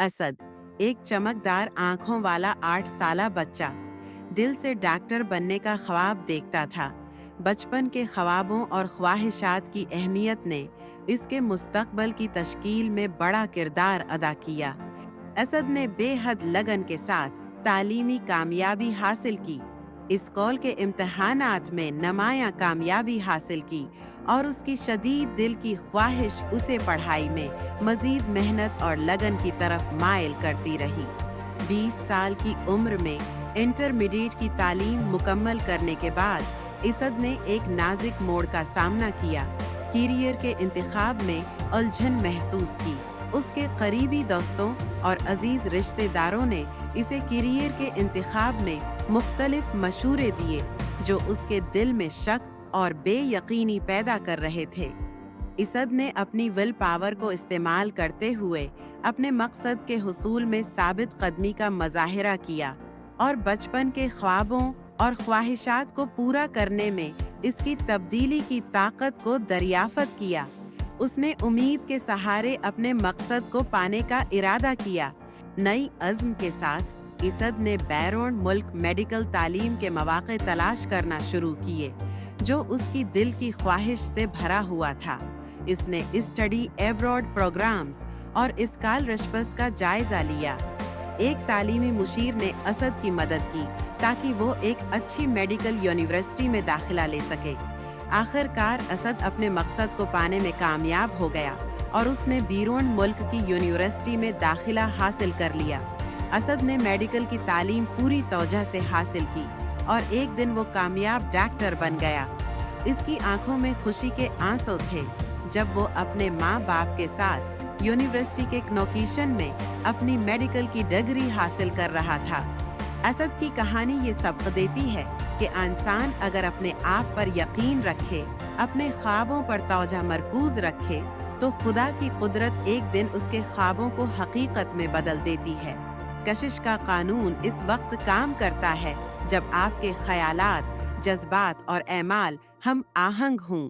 اسد ایک چمکدار آنکھوں والا 8 سالہ بچہ دل سے ڈاکٹر بننے کا خواب دیکھتا تھا۔ بچپن کے خوابوں اور خواہشات کی اہمیت نے اس کے مستقبل کی تشکیل میں بڑا کردار ادا کیا۔ اسد نے بے حد لگن کے ساتھ تعلیمی کامیابی حاصل کی، اسکول کے امتحانات میں نمایاں کامیابی حاصل کی اور اس کی شدید دل کی خواہش اسے پڑھائی میں مزید محنت اور لگن کی طرف مائل کرتی رہی۔ 20 سال کی عمر میں انٹرمیڈیٹ کی تعلیم مکمل کرنے کے بعد اسد نے ایک نازک موڑ کا سامنا کیا۔ کیریئر کے انتخاب میں الجھن محسوس کی۔ اس کے قریبی دوستوں اور عزیز رشتہ داروں نے اسے کیریئر کے انتخاب میں مختلف مشورے دیے جو اس کے دل میں شک اور بے یقینی پیدا کر رہے تھے۔ اسد نے اپنی ول پاور کو استعمال کرتے ہوئے اپنے مقصد کے حصول میں ثابت قدمی کا مظاہرہ کیا اور بچپن کے خوابوں اور خواہشات کو پورا کرنے میں اس کی تبدیلی کی طاقت کو دریافت کیا۔ اس نے امید کے سہارے اپنے مقصد کو پانے کا ارادہ کیا۔ نئی عزم کے ساتھ اسد نے بیرون ملک میڈیکل تعلیم کے مواقع تلاش کرنا شروع کیے جو اس کی دل کی خواہش سے بھرا ہوا تھا۔ اس نے اسٹڈی ایبراڈ پروگرامز اور اسکالرشپس کا جائزہ لیا۔ ایک تعلیمی مشیر نے اسد کی مدد کی تاکہ وہ ایک اچھی میڈیکل یونیورسٹی میں داخلہ لے سکے۔ آخر کار اسد اپنے مقصد کو پانے میں کامیاب ہو گیا اور اس نے بیرون ملک کی یونیورسٹی میں داخلہ حاصل کر لیا۔ اسد نے میڈیکل کی تعلیم پوری توجہ سے حاصل کی اور ایک دن وہ کامیاب ڈاکٹر بن گیا۔ اس کی آنکھوں میں خوشی کے آنسو تھے جب وہ اپنے ماں باپ کے ساتھ یونیورسٹی کے کنوکیشن میں اپنی میڈیکل کی ڈگری حاصل کر رہا تھا۔ اسد کی کہانی یہ سبق دیتی ہے کہ انسان اگر اپنے آپ پر یقین رکھے، اپنے خوابوں پر توجہ مرکوز رکھے، تو خدا کی قدرت ایک دن اس کے خوابوں کو حقیقت میں بدل دیتی ہے۔ کشش کا قانون اس وقت کام کرتا ہے جب آپ کے خیالات، جذبات اور اعمال ہم آہنگ ہوں۔